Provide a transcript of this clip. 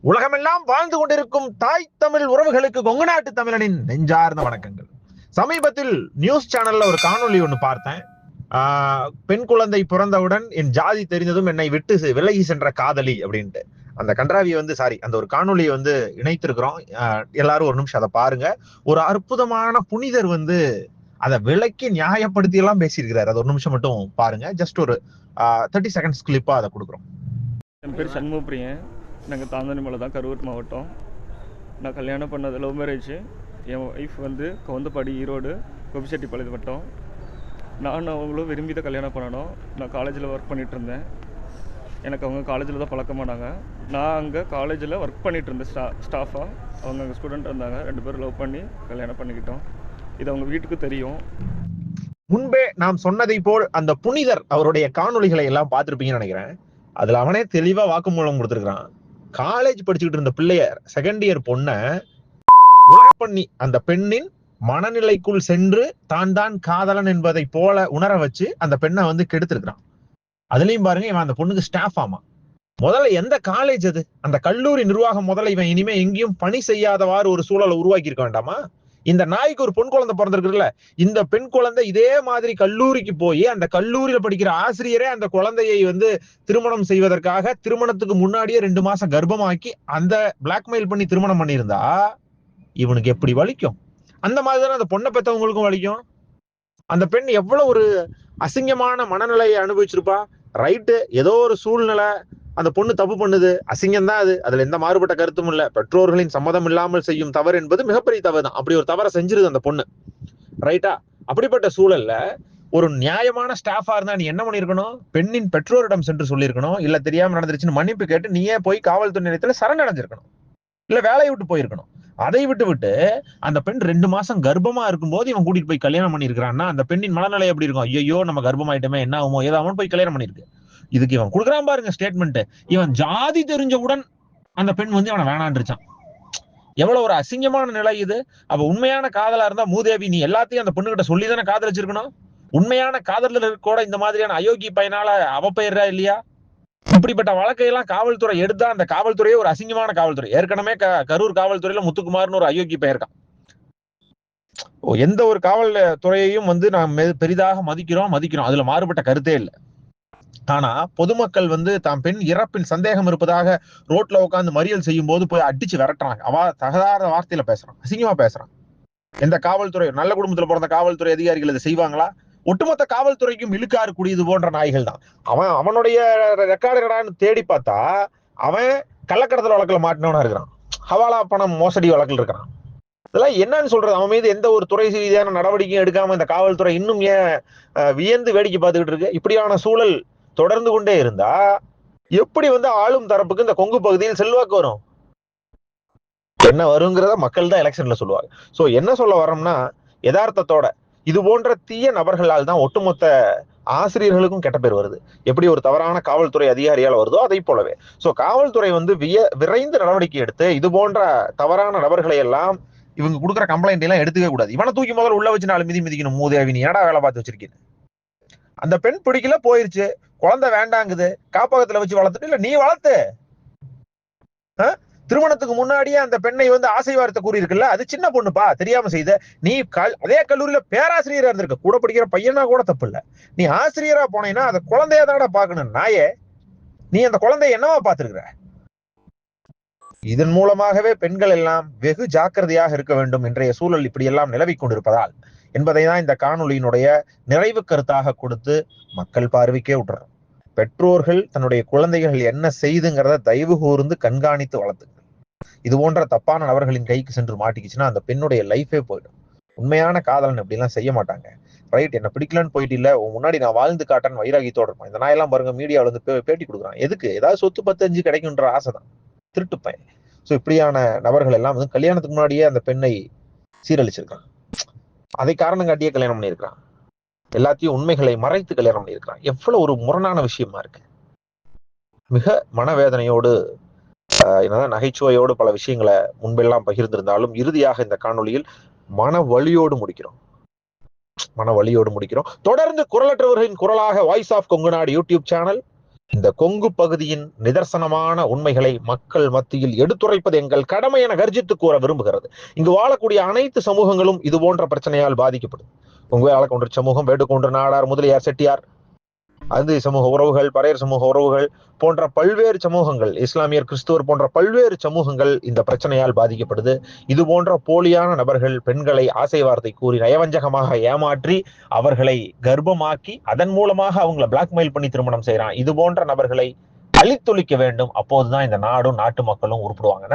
உலகமெல்லாம் வாழ்ந்து கொண்டிருக்கும் தாய் தமிழ் உறவுகளுக்கு கொங்கு நாட்டு தமிழனின் நெஞ்சார்ந்த வணக்கங்கள். சமீபத்தில் நியூஸ் சேனல்ல ஒரு காணொளி ஒண்ணு பார்த்தேன். பெண் குழந்தை பிறந்தவுடன் என் ஜாதி தெரிந்ததும் என்னை விட்டு விலகி சென்ற காதலி அப்படின்ட்டு அந்த கன்றாவியை அந்த ஒரு காணொலியை இணைத்திருக்கிறோம். எல்லாரும் ஒரு நிமிஷம் அதை பாருங்க. ஒரு அற்புதமான புனிதர் அதை விலக்கி நியாயப்படுத்தி எல்லாம் பேசியிருக்கிறார். அதை ஒரு நிமிஷம் மட்டும் பாருங்க. ஜஸ்ட் ஒரு 30 செகண்ட்ஸ் கிளிப்பா அதை கொடுக்குறோம். என் பேர் சண்முகப்பிரியன். நாங்கள் தாந்தானி மலை தான், கரூர் மாவட்டம். நான் கல்யாணம் பண்ணது லவ் மேரேஜ். என் ஒய்ஃப் கவுந்தப்பாடி, ஈரோடு, கோபிச்செட்டிப்பாளையம் வட்டம். நான் அவங்களும் விரும்பி தான் கல்யாணம் பண்ணணும். நான் காலேஜில் ஒர்க் பண்ணிகிட்டு இருந்தேன். எனக்கு அவங்க காலேஜில் தான் பழக்கமானாங்க. நான் அங்கே காலேஜில் ஒர்க் பண்ணிகிட்டு இருந்தேன் ஸ்டாஃபாக. அவங்க அங்கே ஸ்டூடெண்ட் இருந்தாங்க. 2 பேரும் லவ் பண்ணி கல்யாணம் பண்ணிக்கிட்டோம். இது அவங்க வீட்டுக்கு தெரியும். முன்பே நாம் சொன்னதை போல் அந்த புனிதர் அவருடைய காணொலிகளை எல்லாம் பார்த்துருப்பீங்கன்னு நினைக்கிறேன். அதுல அவனே தெளிவா வாக்குமூலம் கொடுத்திருக்கிறான். காலேஜ் படிச்சுக்கிட்டு இருந்த பிள்ளைய, செகண்ட் இயர் பொண்ண உலக பண்ணி அந்த பெண்ணின் மனநிலைக்குள் சென்று தான் காதலன் என்பதை போல உணர வச்சு அந்த பெண்ணை கெடுத்திருக்கிறான். அதுலயும் பாருங்க, இவன் அந்த பொண்ணுக்கு ஸ்டாஃப் ஆமா. முதல்ல எந்த காலேஜ் அது? அந்த கல்லூரி நிர்வாகம் முதல்ல இவன் இனிமே எங்கேயும் பணி செய்யாதவாறு ஒரு சூழலை உருவாக்கி இருக்க வேண்டாமா? இந்த நாய்க்கு ஒரு பெண் குழந்தை பிறந்திருக்குல்ல, இந்த பெண் குழந்தை இதே மாதிரி கல்லூரிக்கு போய் அந்த கல்லூரியில படிக்கிற ஆசிரியரே அந்த குழந்தையை திருமணம் செய்வதற்காக திருமணத்துக்கு முன்னாடியே 2 மாசம் கர்ப்பமாக்கி அந்த பிளாக்மெயில் பண்ணி திருமணம் பண்ணியிருந்தா இவனுக்கு எப்படி வலிக்கும்? அந்த மாதிரிதானே அந்த பொண்ணை பெற்றவங்களுக்கும் வலிக்கும். அந்த பெண் எவ்வளவு ஒரு அசிங்கமான மனநிலையை அனுபவிச்சிருப்பா. ரைட்டு, ஏதோ ஒரு சூழ்நிலை, அந்த பொண்ணு தப்பு பண்ணுது, அசிங்கம் தான் அது, அதுல எந்த மாறுபட்ட கருத்தும் இல்ல. பெற்றோர்களின் சம்மதம் இல்லாமல் செய்யும் தவறு என்பது மிகப்பெரிய தவறு தான். அப்படி ஒரு தவறை செஞ்சிருது அந்த பொண்ணு, ரைட்டா? அப்படிப்பட்ட சூழல்ல ஒரு நியாயமான ஸ்டாஃபா இருந்தா நீ என்ன பண்ணிருக்கணும்? பெண்ணின் பெற்றோரிடம் சென்று சொல்லியிருக்கணும். இல்ல தெரியாம நடந்துருச்சுன்னு மன்னிப்பு கேட்டு நீயே போய் காவல்துறை நிலையத்துல சரணடைஞ்சிருக்கணும். இல்ல வேலையை விட்டு போயிருக்கணும். அதை விட்டு அந்த பெண் 2 மாசம் கர்ப்பமா இருக்கும்போது இவன் கூட்டிட்டு போய் கல்யாணம் பண்ணிருக்கான்னா அந்த பெண்ணின் மனநிலை எப்படி இருக்கும்? ஐயோ, நம்ம கர்ப்பமாயிட்டமே, என்ன ஆகுமோ, ஏதோ அவன் போய் கல்யாணம் பண்ணிருக்கு. இதுக்கு இவன் கொடுக்குறான் பாருங்க ஸ்டேட்மெண்ட். இவன் ஜாதி தெரிஞ்சவுடன் அந்த பெண் இவனை வேணான்றுச்சான். எவ்வளவு ஒரு அசிங்கமான நிலை இது. அப்ப உண்மையான காதலா இருந்தா மூதேவி, நீ எல்லாத்தையும் அந்த பொண்ணுகிட்ட சொல்லிதானே காதலிச்சிருக்கணும். உண்மையான காதலர் கூட இந்த மாதிரியான அயோக்கி பையனால அவப்பெயர்றா இல்லையா? இப்படிப்பட்ட வழக்கையெல்லாம் காவல்துறை எடுத்தா அந்த காவல்துறையே ஒரு அசிங்கமான காவல்துறை. ஏற்கனவே கரூர் காவல்துறையில முத்துக்குமார்னு ஒரு அயோக்கி பெயர்க்கான். எந்த ஒரு காவல்துறையையும் நாம் பெரிதாக மதிக்கிறோம். அதுல மாறுபட்ட கருத்தே இல்லை. ஆனா பொதுமக்கள் தாம் பெண் இறப்பின் சந்தேகம் இருப்பதாக ரோட்ல உட்காந்து மறியல் செய்யும் போது போய் அடிச்சு விரட்டுறாங்க. தகாத வார்த்தையில பேசுறான், அசிங்கமா பேசுறான். எந்த காவல்துறை, நல்ல குடும்பத்துல பிறந்த காவல்துறை அதிகாரிகள் இதை செய்வாங்களா? ஒட்டுமொத்த காவல்துறைக்கும் இழுக்காறு கூடியது போன்ற நாய்கள் தான். அவனுடைய ரெக்கார்டு தேடி பார்த்தா அவன் கள்ளக்கடத்தல் வழக்குல மாட்டினவனா இருக்கிறான். ஹவாலா பணம் மோசடி வழக்கில் இருக்கிறான். இதெல்லாம் என்னன்னு சொல்றது? அவன் மீது எந்த ஒரு துறை ரீதியான நடவடிக்கையும் எடுக்காம இந்த காவல்துறை இன்னும் ஏன் வியந்து வேடிக்கை பார்த்துக்கிட்டு இருக்கு? இப்படியான சூழல் தொடர்ந்து கொண்டே இருந்தா எப்படி ஆளும் தரப்புக்கு இந்த கொங்கு பகுதியில் செல்வாக்கு வரும்? என்ன வருங்கிறத மக்கள் தான் எலெக்ஷன்ல சொல்லுவாங்க. சோ என்ன சொல்ல வரோம்னா, யதார்த்தத்தோட இது போன்ற தீய நபர்களால் தான் ஒட்டுமொத்த ஆசிரியர்களுக்கும் கெட்ட பேர் வருது. எப்படி ஒரு தவறான காவல்துறை அதிகாரியால் வருதோ அதை போலவே சோ காவல்துறை விரைந்து நடவடிக்கை எடுத்து இது போன்ற தவறான நபர்களை எல்லாம் இவங்க கொடுக்குற கம்ப்ளைண்ட் எல்லாம் எடுத்துக்க கூடாது. இவனை தூக்கி முதல்ல உள்ள வச்சு 4 மிதிக்கணும். மூதேவி, நீ என்னடா வேலை பார்த்து வச்சிருக்கீங்க? அந்த பெண் பிடிக்கல, போயிருச்சு, குழந்தை வேண்டாங்குது, காப்பகத்துல வச்சு வளர்த்துட்டு, இல்ல நீ வளர்த்து திருமணத்துக்கு முன்னாடியே அந்த பெண்ணை ஆசை வார்த்தை கூறி இருக்குல்ல, அது சின்ன பொண்ணுப்பா, தெரியாம செய்த. நீ அதே கல்லூரியில பேராசிரியரா இருந்திருக்க, கூட படிக்கிற பையனா கூட தப்பு இல்ல. நீ ஆசிரியரா போனீங்கன்னா அந்த குழந்தைய தானடா பாக்கணும். நாயே, நீ அந்த குழந்தைய என்னவா பார்த்திருக்கிற? இதன் மூலமாகவே பெண்கள் எல்லாம் வெகு ஜாக்கிரதையாக இருக்க வேண்டும். இன்றைய சூழல் இப்படி எல்லாம் நிலவி கொண்டிருப்பதால் என்பதை தான் இந்த காணொலியினுடைய நிறைவு கருத்தாக கொடுத்து மக்கள் பார்வைக்கே விட்டுறோம். பெற்றோர்கள் தன்னுடைய குழந்தைகள் என்ன செய்துங்கிறத தயவு கூர்ந்து கண்காணித்து வளர்த்துங்க. இது போன்ற தப்பான நபர்களின் கைக்கு சென்று மாட்டிக்கிச்சுன்னா அந்த பெண்ணுடைய லைஃபே போயிடும். உண்மையான காதலன் இப்படி எல்லாம் செய்ய மாட்டாங்க. ரைட், என்ன பிடிக்கலன்னு போயிட்டு இல்ல, முன்னாடி நான் வாழ்ந்து காட்டேன்னு வைராகியத்தோட இருப்பான். இந்த நாயெல்லாம் பாருங்க, மீடியாவில பேட்டி கொடுக்குறான். எதுக்கு? ஏதாவது சொத்து 10-5 கிடைக்கும்ன்ற ஆசைதான். திருட்டு பையன். சோ இப்படியான நபர்கள் எல்லாம் கல்யாணத்துக்கு முன்னாடியே அந்த பெண்ணை சீரழிச்சிருக்கான். அதை காரணம் காட்டியே கல்யாணம் பண்ணியிருக்கிறான். எல்லாத்தையும் உண்மைகளை மறைத்து கல்யாணம் பண்ணியிருக்கிறான். எவ்வளவு ஒரு முரணான விஷயமா இருக்கு. மிக மனவேதனையோடு என்னதான் நகைச்சுவையோடு பல விஷயங்களை முன்பெல்லாம் பகிர்ந்திருந்தாலும் இறுதியாக இந்த காணொலியில் மன வலியோடு முடிக்கிறோம். தொடர்ந்து குரலற்றவர்களின் குரலாக வாய்ஸ் ஆஃப் கொங்கு நாடு யூடியூப் சேனல், இந்த கொங்கு பகுதியின் நிதர்சனமான உண்மைகளை மக்கள் மத்தியில் எடுத்துரைப்பது எங்கள் கடமை என கர்ஜித்து கூற விரும்புகிறது. இங்கு வாழக்கூடிய அனைத்து சமூகங்களும் இது போன்ற பிரச்சனையால் பாதிக்கப்படும். கொங்கு ஆளக்கொண்டர் சமூகம், வேடுகொண்டர், நாடார், முதலியார், செட்டியார், அந்து சமூக உறவுகள், பறையர் சமூக உறவுகள் போன்ற பல்வேறு சமூகங்கள், இஸ்லாமியர், கிறிஸ்துவர் போன்ற பல்வேறு சமூகங்கள் இந்த பிரச்சனையால் பாதிக்கப்படுது. இது போன்ற போலியான நபர்கள் பெண்களை ஆசை வார்த்தை கூறி நயவஞ்சகமாக ஏமாற்றி அவர்களை கர்ப்பமாக்கி அதன் மூலமாக அவங்களை பிளாக்மெயில் பண்ணி திருமணம் செய்யறான். இது போன்ற நபர்களை அழித்தொழிக்க வேண்டும். அப்போதுதான் இந்த நாடும் நாட்டு மக்களும் உருப்படுவாங்க.